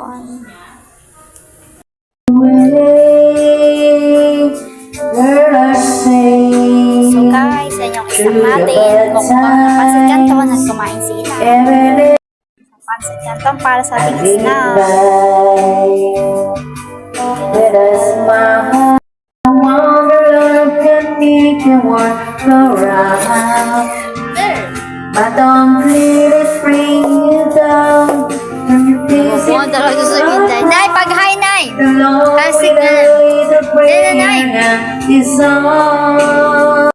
Canton. So guys, yan yung isang natin. Mukbang ng Pancit Canton at kumain sila. Pancit Canton para sa ating snack. Let us smile. Wonder love can make the world go round. But don't let it bring you down. From your face Mga talaga sa Inday. Nay, pag-hi, Nay! the lonely Plastic na. day, the Nay, Nay. prayer is on.